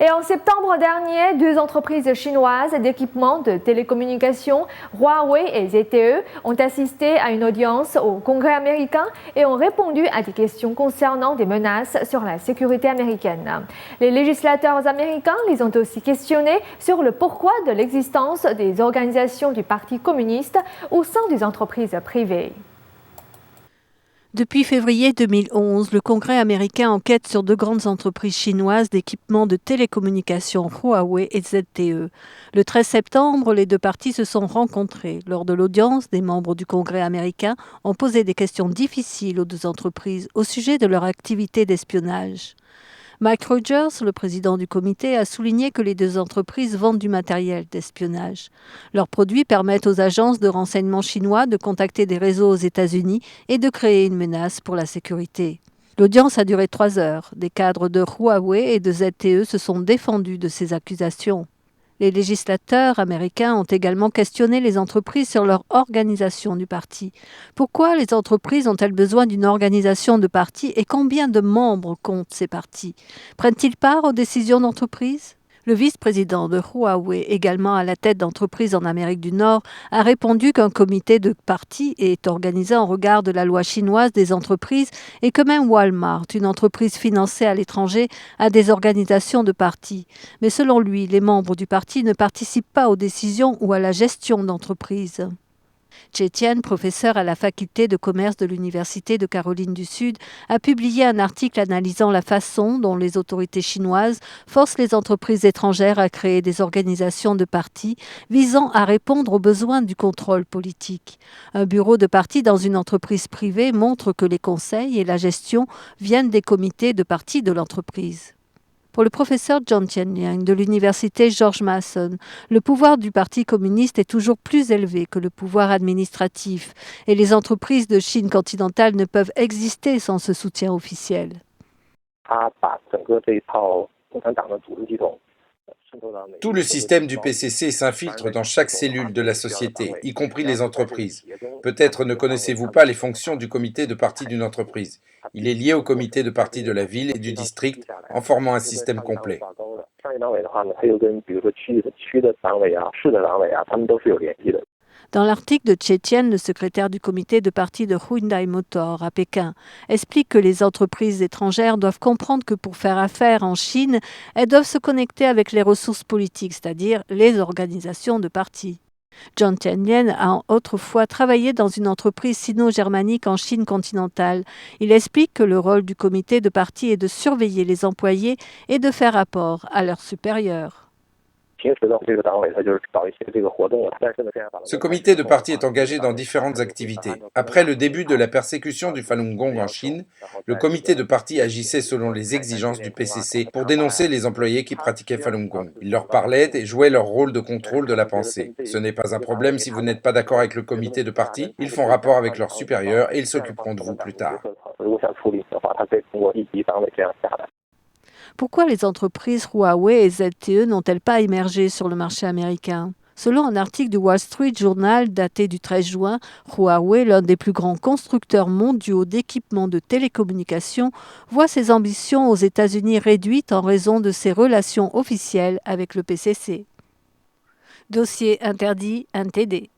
Et en septembre dernier, deux entreprises chinoises d'équipement de télécommunications, Huawei et ZTE, ont assisté à une audience au Congrès américain et ont répondu à des questions concernant des menaces sur la sécurité américaine. Les législateurs américains les ont aussi questionnés sur le pourquoi de l'existence des organisations du Parti communiste au sein des entreprises privées. Depuis février 2011, le Congrès américain enquête sur deux grandes entreprises chinoises d'équipement de télécommunications, Huawei et ZTE. Le 13 septembre, les deux parties se sont rencontrées. Lors de l'audience, des membres du Congrès américain ont posé des questions difficiles aux deux entreprises au sujet de leur activité d'espionnage. Mike Rogers, le président du comité, a souligné que les deux entreprises vendent du matériel d'espionnage. Leurs produits permettent aux agences de renseignement chinois de contacter des réseaux aux États-Unis et de créer une menace pour la sécurité. L'audience a duré 3 heures. Des cadres de Huawei et de ZTE se sont défendus de ces accusations. Les législateurs américains ont également questionné les entreprises sur leur organisation du parti. Pourquoi les entreprises ont-elles besoin d'une organisation de parti et combien de membres comptent ces partis? Prennent-ils part aux décisions d'entreprise? Le vice-président de Huawei, également à la tête d'entreprises en Amérique du Nord, a répondu qu'un comité de parti est organisé en regard de la loi chinoise des entreprises et que même Walmart, une entreprise financée à l'étranger, a des organisations de parti. Mais selon lui, les membres du parti ne participent pas aux décisions ou à la gestion d'entreprises. Che Tian, professeur à la faculté de commerce de l'Université de Caroline du Sud, a publié un article analysant la façon dont les autorités chinoises forcent les entreprises étrangères à créer des organisations de partis visant à répondre aux besoins du contrôle politique. Un bureau de parti dans une entreprise privée montre que les conseils et la gestion viennent des comités de parti de l'entreprise. Pour le professeur John Tianliang de l'université George Mason, le pouvoir du Parti communiste est toujours plus élevé que le pouvoir administratif et les entreprises de Chine continentale ne peuvent exister sans ce soutien officiel. Tout le système du PCC s'infiltre dans chaque cellule de la société, y compris les entreprises. Peut-être ne connaissez-vous pas les fonctions du comité de parti d'une entreprise. Il est lié au comité de parti de la ville et du district en formant un système complet. Dans l'article de Che Tian, le secrétaire du comité de parti de Hyundai Motor à Pékin, explique que les entreprises étrangères doivent comprendre que pour faire affaire en Chine, elles doivent se connecter avec les ressources politiques, c'est-à-dire les organisations de parti. John Tianliang a autrefois travaillé dans une entreprise sino-germanique en Chine continentale. Il explique que le rôle du comité de parti est de surveiller les employés et de faire rapport à leurs supérieurs. Ce comité de parti est engagé dans différentes activités. Après le début de la persécution du Falun Gong en Chine, le comité de parti agissait selon les exigences du PCC pour dénoncer les employés qui pratiquaient Falun Gong. Il leur parlait et jouait leur rôle de contrôle de la pensée. Ce n'est pas un problème si vous n'êtes pas d'accord avec le comité de parti, ils font rapport avec leurs supérieurs et ils s'occuperont de vous plus tard. Pourquoi les entreprises Huawei et ZTE n'ont-elles pas émergé sur le marché américain? Selon un article du Wall Street Journal daté du 13 juin, Huawei, l'un des plus grands constructeurs mondiaux d'équipements de télécommunications, voit ses ambitions aux États-Unis réduites en raison de ses relations officielles avec le PCC. Dossier interdit NTD.